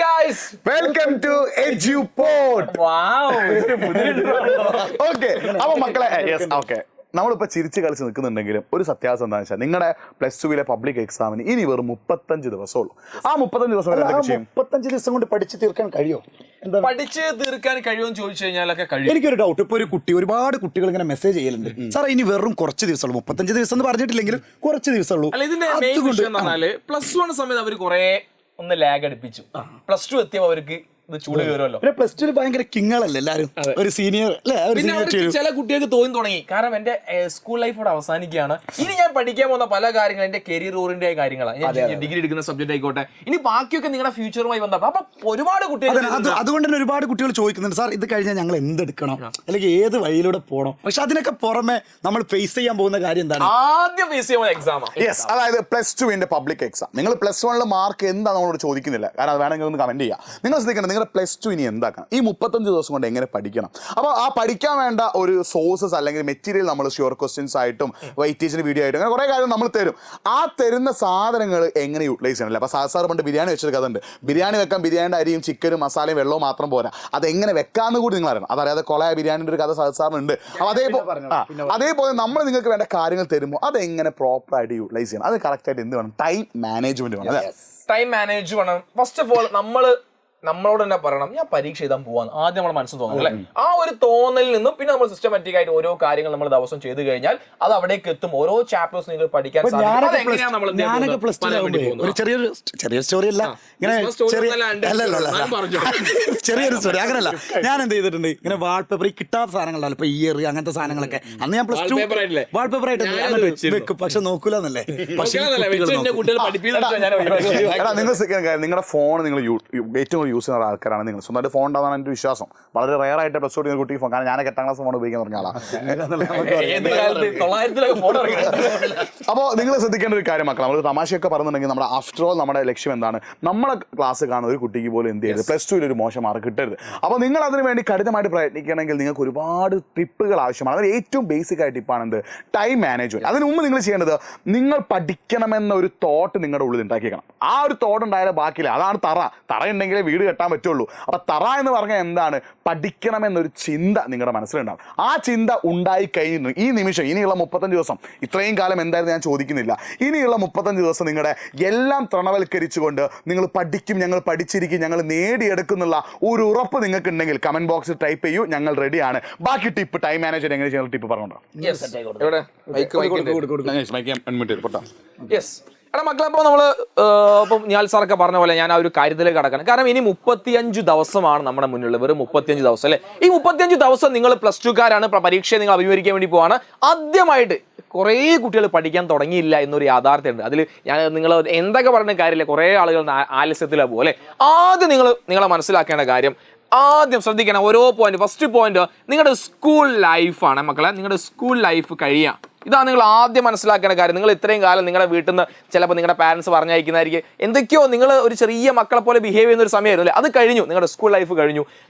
guys, welcome to Edupod. Okay, അപ്പൊ മക്കളെ okay, നമ്മളിപ്പോൾ ചിരിച്ച് കളിച്ച് നിൽക്കുന്നുണ്ടെങ്കിലും ഒരു സത്യാവസ്ഥ എന്താണെന്ന് വെച്ചാൽ നിങ്ങളുടെ +2 പബ്ലിക് എക്സാമിന് ഇനി വെറും 35 ദിവസമുള്ളൂ. ആ 35 ദിവസം 35 ദിവസം കൊണ്ട് പഠിച്ചു തീർക്കാൻ കഴിയുമോ? പഠിച്ച് തീർക്കാൻ കഴിയുമെന്ന് ചോദിച്ചു കഴിഞ്ഞാലൊക്കെ കഴിയും. എനിക്കൊരു ഡൗട്ട്. ഇപ്പോൾ ഒരു കുട്ടി, ഒരുപാട് കുട്ടികൾ ഇങ്ങനെ മെസ്സേജ് ചെയ്യലുണ്ട്, സാർ ഇനി വെറും കുറച്ച് ദിവസമുള്ളൂ, 35 ദിവസം എന്ന് പറഞ്ഞിട്ടില്ലെങ്കിലും കുറച്ച് ദിവസമുള്ളൂ. അല്ല, ഇതിന്റെ മെയിൻ വിഷയം എന്ന് പറഞ്ഞാല് +1 സമയത്ത് അവർ കുറെ ഒന്ന് ലാഗ് അടുപ്പിച്ചു. +2 എത്തിയപ്പോൾ അവർക്ക് ഇത് ചൂട് കയറുമല്ലോ. പിന്നെ +2 ഭയങ്കര കിങ്ങളല്ലേ എല്ലാവരും, ഒരു സീനിയർ അല്ലേ? പിന്നെ ചില കുട്ടികൾക്ക് തോന്നി തുടങ്ങി, കാരണം എന്റെ സ്കൂൾ ലൈഫ് ഇവിടെ അവസാനിക്കുകയാണ്, ഇനി ഞാൻ പഠിക്കാൻ പോകുന്ന പല കാര്യങ്ങളും എന്റെ കരിയർ ഓറിയന്റഡ് കാര്യങ്ങളാണ്. ഞാൻ ഡിഗ്രി എടുക്കുന്ന സബ്ജക്ട് ആയിക്കോട്ടെ, ഇനി ബാക്കിയൊക്കെ നിങ്ങളുടെ ഫ്യൂച്ചറുമായി ബന്ധപ്പെട്ട. അപ്പൊ ഒരുപാട് കുട്ടികൾ അതുകൊണ്ട് തന്നെ ഒരുപാട് കുട്ടികൾ ചോദിക്കുന്നുണ്ട്, സാർ ഇത് കഴിഞ്ഞാൽ ഞങ്ങൾ എന്തെടുക്കണം, അല്ലെങ്കിൽ ഏത് വഴിയിലൂടെ പോകണം? പക്ഷെ അതിനൊക്കെ പുറമെ നമ്മൾ ഫേസ് ചെയ്യാൻ പോകുന്ന കാര്യം എന്താണ്? ആദ്യം ഫേസ് ചെയ്യുന്ന എക്സാം. യെസ്, അതായത് +2 പബ്ലിക് എക്സാം. നിങ്ങൾ +1 മാർക്ക് എന്താ നമ്മളോട് ചോദിക്കുന്നില്ല, കാരണം അത് വേണമെങ്കിൽ ഒന്ന് കമന്റ് ചെയ്യാം. നിങ്ങൾ ശ്രദ്ധിക്കണം, നിങ്ങളുടെ +2 ഇനി എന്താക്കണം, ഈ 35 ദിവസം കൊണ്ട് എങ്ങനെ പഠിക്കണം. അപ്പോൾ ആ പഠിക്കാൻ വേണ്ട ഒരു സോഴ്സസ് അല്ലെങ്കിൽ മെറ്റീരിയൽ നമ്മൾ ഷുവർ ക്വസ്റ്റ്യൻസ് ആയിട്ടും വെയിറ്റേജിന് വീഡിയോ ആയിട്ടും അങ്ങനെ കുറേ കാര്യം നമ്മൾ തരും. ആ തരുന്ന സാധനങ്ങൾ എങ്ങനെ യൂട്ടിലൈസ് ചെയ്യണമല്ലോ. അപ്പോൾ സാർ പണ്ട് ബിരിയാണി വെച്ചൊരു കഥ ഉണ്ട്. ബിരിയാണി വെക്കാൻ ബിരിയാണിയുടെ അരിയും ചിക്കനും മസാലയും വെള്ളവും മാത്രം പോരാ, അതെങ്ങനെ വെക്കാമെന്ന് കൂടി നിങ്ങൾ അറിയണം. അതറിയാതെ കൊളായ ബിരിയാണിൻ്റെ ഒരു കഥ സാറിനുണ്ട്. അപ്പോൾ അതേപോലെ നമ്മൾ നിങ്ങൾക്ക് വേണ്ട കാര്യങ്ങൾ തരുമ്പോൾ അതെങ്ങനെ പ്രോപ്പറായിട്ട് യൂട്ടിലൈസ് ചെയ്യണം, അത് കറക്റ്റായിട്ട് എന്ത് വേണം, ടൈം മാനേജ്മെന്റ് വേണം. ടൈം മാനേജ് വേണം. ഫസ്റ്റ് ഓഫ് ഓൾ നമ്മളോട് തന്നെ പറയണം, ഞാൻ പരീക്ഷ എഴുതാൻ പോവാന്ന് ആദ്യം നമ്മുടെ മനസ്സിൽ തോന്നണം അല്ലെ. ആ ഒരു തോന്നലിൽ നിന്നും പിന്നെ നമ്മൾ സിസ്റ്റമാറ്റിക് ആയിട്ട് ഓരോ കാര്യങ്ങൾ നമ്മൾ ദിവസം ചെയ്ത് കഴിഞ്ഞാൽ അത് അവിടേക്ക് എത്തും. ഓരോ ചാപ്റ്റേഴ്സ് നിങ്ങൾ പഠിക്കാൻ ഒരു ചെറിയൊരു സ്റ്റോറി അല്ല, ഇങ്ങനെ ചെറിയൊരു സ്റ്റോറി അങ്ങനല്ല. ഞാൻ എന്ത് ചെയ്തിട്ടുണ്ട്, ഇങ്ങനെ വാൾപേപ്പർ ഈ കിട്ടാത്ത സാധനങ്ങളുണ്ടല്ലോ, ഇപ്പൊ ഇയർ അങ്ങനത്തെ സാധനങ്ങളൊക്കെ അന്ന് ഞാൻ +2 വാൾപേപ്പർ ആയിട്ട് വെക്കും, പക്ഷെ നോക്കൂലെന്നല്ലേ. നിങ്ങളുടെ ഫോൺ നിങ്ങൾ ഏറ്റവും യൂസ് ചെയ്യുന്ന ആൾക്കാരാണ് നിങ്ങൾ. സ്വന്തമായിട്ട് ഫോൺ ഉണ്ടാകാൻ എൻ്റെ വിശ്വാസം. വളരെ റയർ ആയിട്ട് +2 കുട്ടി ഫോൺ, കാരണം ഞാൻ 8ാം ക്ലാസ് ഫോൺ ഉപയോഗിക്കാൻ പറഞ്ഞ ആളാണ്. അപ്പോൾ നിങ്ങൾ ശ്രദ്ധിക്കേണ്ട ഒരു കാര്യം മക്കളെ, നമ്മൾ തമാശയൊക്കെ പറയുന്നുണ്ടെങ്കിൽ നമ്മുടെ ആഫ്റ്റർ ഓൾ നമ്മുടെ ലക്ഷ്യം എന്താണ്, നമ്മളെ ക്ലാസ് കാണുന്ന ഒരു കുട്ടിക്ക് പോലും എന്ത് ചെയ്യരുത്, +2 ഒരു മോശം മാർക്ക് കിട്ടരുത്. അപ്പോൾ നിങ്ങൾ അതിന് വേണ്ടി കഠിനമായിട്ട് പ്രയത്നിക്കണമെങ്കിൽ നിങ്ങൾക്ക് ഒരുപാട് ടിപ്പുകൾ ആവശ്യമാണ്. അതിൽ ഏറ്റവും ബേസിക് ആയ ടിപ്പാണ് എന്ത്, ടൈം മാനേജ്മെന്റ്. അതിന് മുമ്പ് നിങ്ങൾ ചെയ്യേണ്ടത്, നിങ്ങൾ പഠിക്കണമെന്ന ഒരു തോട്ട് നിങ്ങളുടെ ഉള്ളിൽ ഉണ്ടാക്കിയേക്കണം. ആ ഒരു തോട്ട് ഉണ്ടായാലും ബാക്കിയില്ല, അതാണ് തറ ഉണ്ടെങ്കിലേ വീട് കെട്ടാൻ പറ്റുള്ളൂ. അപ്പൊ തറ എന്ന് പറഞ്ഞാൽ എന്താണ്, പഠിക്കണമെന്നൊരു ചിന്ത നിങ്ങളുടെ മനസ്സിലുണ്ടാവും. ആ ചിന്ത ഉണ്ടായി കഴിഞ്ഞു ഈ നിമിഷം, ഇനിയുള്ള 35 ദിവസം, ഇത്രയും കാലം എന്തായിരുന്നു ഞാൻ ചോദിക്കുന്നില്ല, ഇനിയുള്ള 35 ദിവസം നിങ്ങളുടെ എല്ലാം തൃണവൽക്കരിച്ചുകൊണ്ട് നിങ്ങൾ പഠിക്കും, ഞങ്ങൾ പഠിച്ചിരിക്കും, ഞങ്ങൾ നേടിയെടുക്കുന്നുള്ള ഒരു ഉറപ്പ് നിങ്ങൾക്ക് ഉണ്ടെങ്കിൽ കമന്റ് ബോക്സിൽ ടൈപ്പ് ചെയ്യൂ, ഞങ്ങൾ റെഡിയാണ്. ബാക്കി ടിപ്പ്, ടൈം മാനേജ്മെന്റ് എങ്ങനെ ചെയ്യുന്ന ടിപ്പ് പറഞ്ഞോണ്ടോ. എടാ മക്കളെ, അപ്പോൾ നമ്മൾ ഇപ്പം നിഹാൽ സാറൊക്കെ പറഞ്ഞ പോലെ ഞാൻ ആ ഒരു കാര്യത്തിലേക്ക് കടക്കണം. കാരണം ഇനി 35 ദിവസമാണ് നമ്മുടെ മുന്നിൽ, വെറും 35 ദിവസം അല്ലേ. ഈ 35 ദിവസം നിങ്ങൾ +2കാരാണ്, പരീക്ഷയെ നിങ്ങൾ അഭിമുഖീകരിക്കാൻ വേണ്ടി പോവാണ്. ആദ്യമായിട്ട് കുറേ കുട്ടികൾ പഠിക്കാൻ തുടങ്ങിയില്ല എന്നൊരു യാഥാർത്ഥ്യമുണ്ട്. അതിൽ നിങ്ങൾ എന്തൊക്കെ പറഞ്ഞ കാര്യമില്ല, കുറേ ആളുകൾ ആലസ്യത്തിലാണ് പോലെ. ആദ്യം നിങ്ങളെ മനസ്സിലാക്കേണ്ട കാര്യം, ആദ്യം ശ്രദ്ധിക്കണം ഓരോ പോയിന്റ്. ഫസ്റ്റ് പോയിന്റ് നിങ്ങളുടെ സ്കൂൾ ലൈഫാണ് മക്കളെ. നിങ്ങളുടെ സ്കൂൾ ലൈഫ് കഴിയാം, ഇതാണ് നിങ്ങൾ ആദ്യം മനസ്സിലാക്കേണ്ട കാര്യം. നിങ്ങൾ ഇത്രയും കാലം നിങ്ങളുടെ വീട്ടിൽ നിന്ന് ചിലപ്പോൾ നിങ്ങളുടെ പാരൻസ് പറഞ്ഞയക്കുന്നതായിരിക്കും, എന്തൊക്കെയോ നിങ്ങൾ ഒരു ചെറിയ മക്കളെ പോലെ ബിഹേവ് ചെയ്യുന്ന ഒരു സമയമായിരുന്നു അല്ലേ. അത് കഴിഞ്ഞു, നിങ്ങളുടെ സ്കൂൾ ലൈഫ് കഴിഞ്ഞു.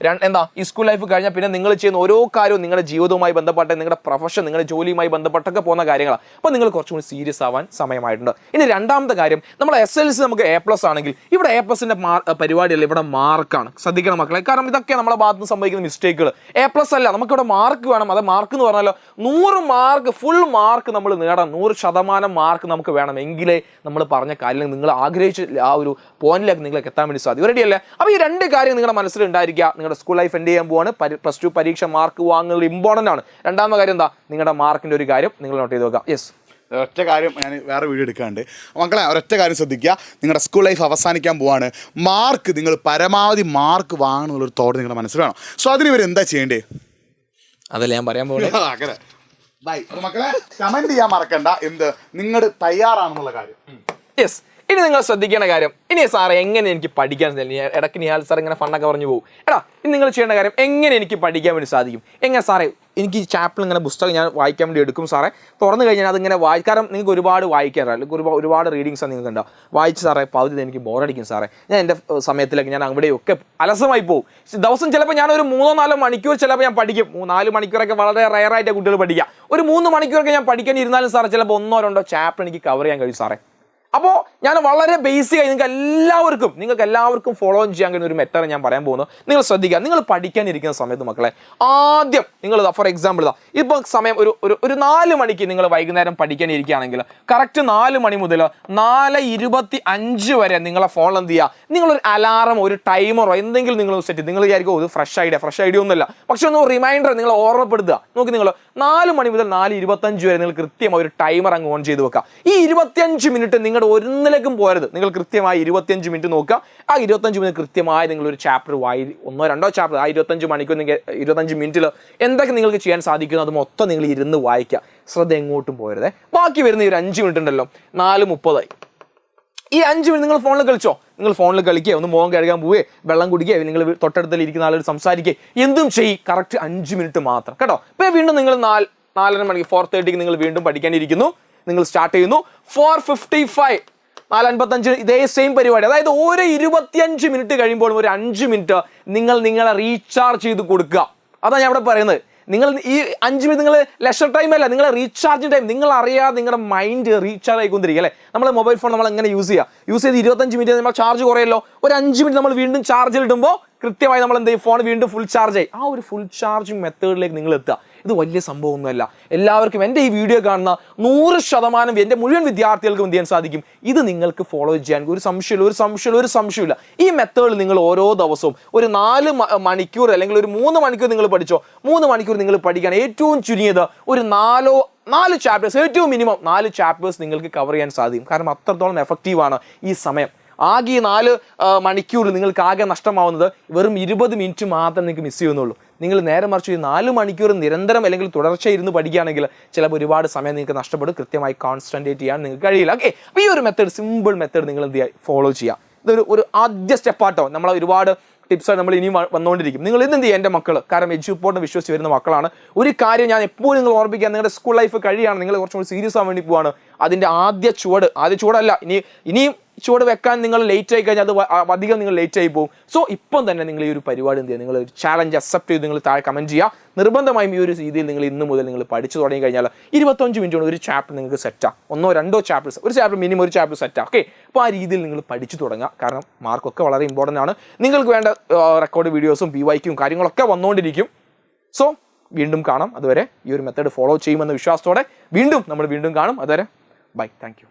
എന്താ ഈ സ്കൂൾ ലൈഫ് കഴിഞ്ഞാൽ പിന്നെ നിങ്ങൾ ചെയ്യുന്ന ഓരോ കാര്യവും നിങ്ങളുടെ ജീവിതവുമായി ബന്ധപ്പെട്ട, നിങ്ങളുടെ പ്രൊഫഷൻ, നിങ്ങളുടെ ജോലിയുമായി ബന്ധപ്പെട്ടൊക്കെ പോകുന്ന കാര്യങ്ങളാണ്. അപ്പോൾ നിങ്ങൾ കുറച്ചും കൂടി സീരിയസ് ആവാൻ സമയമായിട്ടുണ്ട്. ഇനി രണ്ടാമത്തെ കാര്യം, നമ്മൾ SLC നമുക്ക് A+ ആണെങ്കിൽ ഇവിടെ A+ന്റെ പരിപാടിയല്ല, ഇവിടെ മാർക്കാണ്. ശ്രദ്ധിക്കണം മക്കളെ, കാരണം ഇതൊക്കെ നമ്മുടെ ഭാഗത്ത് നിന്ന് സംഭവിക്കുന്ന മിസ്റ്റേക്കുകൾ. A+ അല്ല, നമുക്കിവിടെ മാർക്ക് വേണം. അത് മാർക്ക് എന്ന് പറഞ്ഞാലോ 100 മാർക്ക്, ഫുൾ മാർക്ക് നമ്മൾ നേടാം, 100% മാർക്ക് നമുക്ക് വേണം. എങ്കിലേ നമ്മൾ പറഞ്ഞ കാര്യങ്ങൾ നിങ്ങൾ ആഗ്രഹിച്ച ആ ഒരു പോയിന്റിലേക്ക് നിങ്ങൾക്ക് എത്താൻ വേണ്ടി സാധിക്കും. റെഡി അല്ലേ? അപ്പോൾ ഈ രണ്ട് കാര്യം നിങ്ങളുടെ മനസ്സിലുണ്ടായിരിക്കുക. നിങ്ങളുടെ സ്കൂൾ ലൈഫ് എൻഡ് ചെയ്യാൻ പോവാണ്, +2 പരീക്ഷ മാർക്ക് വാങ്ങുന്നത് ഇമ്പോർട്ടൻ്റ് ആണ്. രണ്ടാമത്തെ കാര്യം എന്താ, നിങ്ങളുടെ മാർക്കിൻ്റെ ഒരു കാര്യം നിങ്ങൾ നോട്ട് ചെയ്ത് വെക്കുക. യെസ്, ഒരൊറ്റ കാര്യം ഞാൻ വേറെ വീഡിയോ എടുക്കാണ്ട് മക്കളെ, ഒരൊറ്റ കാര്യം ശ്രദ്ധിക്കുക. നിങ്ങളുടെ സ്കൂൾ ലൈഫ് അവസാനിക്കാൻ പോവാണ്, മാർക്ക് നിങ്ങൾ പരമാവധി മാർക്ക് വാങ്ങണമെന്നുള്ളൊരു തോട്ട് നിങ്ങളുടെ മനസ്സിൽ വേണം. സോ അതിന് ഇവർ എന്താ ചെയ്യേണ്ടത്, അതല്ലേ ഞാൻ പറയാൻ പോകുന്നത്. അങ്ങനെ മക്കളെ കമന്റ് ചെയ്യാൻ മറക്കണ്ട, എന്ത് നിങ്ങൾ തയ്യാറാണെന്നുള്ള കാര്യം. യെസ്, ഇനി നിങ്ങൾ ശ്രദ്ധിക്കേണ്ട കാര്യം, ഇനി സാറേ എങ്ങനെ എനിക്ക് പഠിക്കാൻ, ഇടയ്ക്ക് നിഹാൽ സാർ ഇങ്ങനെ ഫണ്ണൊക്കെ പറഞ്ഞു പോകും. എടാ, ഇനി നിങ്ങൾ ചെയ്യേണ്ട കാര്യം, എങ്ങനെ എനിക്ക് പഠിക്കാൻ വേണ്ടി സാധിക്കും, എങ്ങനെ സാറേ എനിക്ക് ഈ ചാപ്റ്റർ ഇങ്ങനെ പുസ്തകം ഞാൻ വായിക്കാൻ വേണ്ടി എടുക്കും സാറേ, തുറന്നു കഴിഞ്ഞാൽ അതിങ്ങനെ കാരണം നിങ്ങൾക്ക് ഒരുപാട് വായിക്കാറില്ല, ഒരുപാട് റീഡിങ്സാണ് നിങ്ങൾക്ക് ഉണ്ടാവും. വായിച്ച് സാറേ പകുതി എനിക്ക് ബോറടിക്കും സാറേ, ഞാൻ എൻ്റെ സമയത്തിലേക്ക് ഞാൻ അവിടെയൊക്കെ അലസമായി പോകും. ദിവസം ചിലപ്പോൾ ഞാൻ ഒരു 3-4 മണിക്കൂർ ചിലപ്പോൾ ഞാൻ പഠിക്കും. 4 മണിക്കൂറൊക്കെ വളരെ റയറായിട്ട് കുട്ടികൾ പഠിക്കുക. ഒരു 3 മണിക്കൂറൊക്കെ ഞാൻ പഠിക്കാൻ ഇരുന്നാലും സാറേ ചിലപ്പോൾ 1-2 ചാപ്റ്റർ എനിക്ക് കവർ ചെയ്യാൻ കഴിയും സാറേ. അപ്പോൾ ഞാൻ വളരെ ബേസിക്കായി നിങ്ങൾക്ക് എല്ലാവർക്കും ഫോളോ ചെയ്യാൻ കഴിയുന്ന ഒരു മെത്തേഡ് ഞാൻ പറയാൻ പോകുന്നു. നിങ്ങൾ ശ്രദ്ധിക്കുക. നിങ്ങൾ പഠിക്കാനിരിക്കുന്ന സമയത്ത് മക്കളെ ആദ്യം നിങ്ങൾ ഫോർ എക്സാമ്പിൾ ഇപ്പോൾ സമയം ഒരു 4 മണിക്ക് നിങ്ങൾ വൈകുന്നേരം പഠിക്കാനിരിക്കുകയാണെങ്കിൽ കറക്റ്റ് 4 മണി മുതൽ 4:25 വരെ നിങ്ങളെ ഫോണിൽ എന്ത് ചെയ്യുക, നിങ്ങളൊരു അലാറമോ ഒരു ടൈമറോ എന്തെങ്കിലും നിങ്ങൾ സെറ്റ് ചെയ്ത് നിങ്ങൾ വിചാരിക്കും ഇത് ഫ്രഷ് ഐഡിയ ഒന്നുമില്ല, പക്ഷെ ഒന്ന് റിമൈൻഡർ നിങ്ങൾ ഓർമ്മപ്പെടുത്തുക. നോക്കി നിങ്ങൾ 4 മണി മുതൽ 4:25 വരെ നിങ്ങൾ കൃത്യമായി ഒരു ടൈമർ അങ്ങ് ഓൺ ചെയ്ത് വെക്കുക. ഈ 25 മിനിറ്റ് നിങ്ങളുടെ ഒന്നിലേക്കും പോരുത്. നിങ്ങൾ കൃത്യമായി 25 മിനിറ്റ് നോക്കുക. ആ 25 മിനിറ്റ് കൃത്യമായി നിങ്ങൾ ഒരു ചാപ്റ്റർ 1-2 ചാപ്റ്റർ ആ 25 മണിക്കൂർ 25 മിനിറ്റിൽ എന്തൊക്കെ നിങ്ങൾക്ക് ചെയ്യാൻ സാധിക്കുന്നു അത് മൊത്തം നിങ്ങൾ ഇരുന്ന് വായിക്കുക. ശ്രദ്ധ എങ്ങോട്ടും പോരുതേ. ബാക്കി വരുന്ന ഈ ഒരു 5 മിനിറ്റ് ഉണ്ടല്ലോ, 4:30 ഈ 5 മിനിറ്റ് നിങ്ങൾ ഫോണിൽ കളിച്ചോ. നിങ്ങൾ ഫോണിൽ കളിക്കുക, ഒന്ന് മുഖം കഴുകാൻ പോവേ, വെള്ളം കുടിക്കുക, നിങ്ങൾ തൊട്ടടുത്തിൽ ഇരിക്കുന്ന ആളോട് സംസാരിക്കുക, എന്തും ചെയ്യും. കറക്റ്റ് 5 മിനിറ്റ് മാത്രം കേട്ടോ. ഇപ്പം വീണ്ടും നിങ്ങൾ 4:30 മണിക്ക് 4:30 നിങ്ങൾ വീണ്ടും പഠിക്കാനിരിക്കുന്നു. നിങ്ങൾ സ്റ്റാർട്ട് ചെയ്യുന്നു 4:55 4:55 ഇതേ സെയിം പരിപാടി. അതായത് ഓരോ 25 മിനിറ്റ് കഴിയുമ്പോൾ ഒരു 5 മിനിറ്റ് നിങ്ങളെ റീചാർജ് ചെയ്ത് കൊടുക്കുക. അതാണ് ഞാൻ ഇവിടെ പറയുന്നത്. നിങ്ങൾ ഈ 5 മിനിറ്റ് നിങ്ങൾ ലെഷർ ടൈം അല്ല, നിങ്ങളെ റീചാർജിങ് ടൈം. നിങ്ങൾ അറിയാതെ നിങ്ങളുടെ മൈൻഡ് റീചാർജ് ആയിക്കൊണ്ടിരിക്കുക അല്ലേ. നമ്മൾ മൊബൈൽ ഫോൺ നമ്മൾ എങ്ങനെ യൂസ് ചെയ്ത് 25 മിനിറ്റ് നമ്മൾ ചാർജ് കുറയല്ലോ. ഒരു 5 മിനിറ്റ് നമ്മൾ വീണ്ടും ചാർജിൽ ഇടുമ്പോൾ കൃത്യമായി നമ്മൾ എന്ത് ചെയ്യും, ഫോൺ വീണ്ടും ഫുൾ ചാർജ് ആയി. ആ ഒരു ഫുൾ ചാർജിങ് മെത്തേഡിലേക്ക് നിങ്ങൾ എത്തുക. ഇത് വലിയ സംഭവമൊന്നുമല്ല. എല്ലാവർക്കും എൻ്റെ ഈ വീഡിയോ കാണുന്ന 100% എൻ്റെ മുഴുവൻ വിദ്യാർത്ഥികൾക്കും എന്ത് ചെയ്യാൻ സാധിക്കും. ഇത് നിങ്ങൾക്ക് ഫോളോ ചെയ്യാൻ ഒരു സംശയമില്ല. ഈ മെത്തേഡ് നിങ്ങൾ ഓരോ ദിവസവും ഒരു 4 മണിക്കൂർ അല്ലെങ്കിൽ ഒരു 3 മണിക്കൂർ നിങ്ങൾ പഠിച്ചോ. 3 മണിക്കൂർ നിങ്ങൾ പഠിക്കാൻ ഏറ്റവും ചുരുങ്ങിയത് ഒരു 4 ചാപ്റ്റേഴ്സ്, ഏറ്റവും മിനിമം 4 ചാപ്റ്റേഴ്സ് നിങ്ങൾക്ക് കവർ ചെയ്യാൻ സാധിക്കും. കാരണം അത്രത്തോളം എഫക്റ്റീവാണ് ഈ സമയം. ആകെ 4 മണിക്കൂർ നിങ്ങൾക്ക് ആകെ നഷ്ടമാവുന്നത് വെറും 20 മിനിറ്റ് മാത്രം നിങ്ങൾക്ക് മിസ് ചെയ്യുന്നുള്ളൂ. നിങ്ങൾ നേരെ മറിച്ച് 4 മണിക്കൂർ നിരന്തരം അല്ലെങ്കിൽ തുടർച്ചയായി ഇരുന്ന് പഠിക്കുകയാണെങ്കിൽ ചിലപ്പോൾ ഒരുപാട് സമയം നിങ്ങൾക്ക് നഷ്ടപ്പെടും. കൃത്യമായി കോൺസെൻട്രേറ്റ് ചെയ്യാൻ നിങ്ങൾക്ക് കഴിയില്ല. ഓക്കെ, അപ്പോൾ ഈ ഒരു മെത്തേഡ്, സിമ്പിൾ മെത്തേഡ് നിങ്ങൾ എന്ത് ചെയ്യുക, ഫോളോ ചെയ്യുക. ഇതൊരു ആദ്യ സ്റ്റെപ്പാട്ടോ. നമ്മൾ ഒരുപാട് ടിപ്സാണ് നമ്മൾ ഇനിയും വന്നുകൊണ്ടിരിക്കും. നിങ്ങൾ ഇതെന്ത് ചെയ്യുക എൻ്റെ മക്കൾ, കാരണം എഡ്യൂപോർട്ടിനെ വിശ്വസിച്ച് വരുന്ന മക്കളാണ്. ഒരു കാര്യം ഞാൻ എപ്പോഴും നിങ്ങൾ ഓർമ്മിക്കുക, നിങ്ങളുടെ സ്കൂൾ ലൈഫ് കഴിയാണ്, നിങ്ങൾ കുറച്ചും കൂടി സീരിയസ് ആവാൻ വേണ്ടി പോവാണ്. അതിൻ്റെ ആദ്യ ചുവടല്ല, ഇനിയും ചുവട് വെക്കാൻ നിങ്ങൾ ലേറ്റ് ആയി കഴിഞ്ഞാൽ അത് അധികം നിങ്ങൾ ലേറ്റ് ആയി പോകും. സോ ഇപ്പം തന്നെ നിങ്ങൾ ഈ ഒരു പരിപാടി എന്ത് ചെയ്യുക, നിങ്ങൾ ഒരു ചാലഞ്ച് അക്സെപ്റ്റ് ചെയ്ത് നിങ്ങൾ താഴെ കമൻറ്റ് ചെയ്യുക. നിർബന്ധമായും ഈ ഒരു രീതിയിൽ നിങ്ങൾ ഇന്ന് മുതൽ നിങ്ങൾ പഠിച്ചു തുടങ്ങി കഴിഞ്ഞാൽ 25 മിനിറ്റ് കൊണ്ട് ഒരു ചാപ്റ്റർ നിങ്ങൾക്ക് സെറ്റാണ്. 1-2 ചാപ്റ്റേഴ്സ്, ഒരു ചാപ്റ്റർ മിനിമം ഒരു ചാപ്റ്റർ സെറ്റാണ്. ഓക്കെ, അപ്പോൾ ആ രീതിയിൽ നിങ്ങൾ പഠിച്ചു തുടങ്ങുക. കാരണം മാർക്കൊക്കെ വളരെ ഇമ്പോർട്ടൻ്റ് ആണ്. നിങ്ങൾക്ക് വേണ്ട റെക്കോർഡ് വീഡിയോസും PYQയും കാര്യങ്ങളൊക്കെ വന്നുകൊണ്ടിരിക്കും. സോ വീണ്ടും കാണാം. അതുവരെ ഈ ഒരു മെത്തേഡ് ഫോളോ ചെയ്യുമെന്ന വിശ്വാസത്തോടെ നമ്മൾ വീണ്ടും കാണും. അതുവരെ ബൈ, താങ്ക് യു.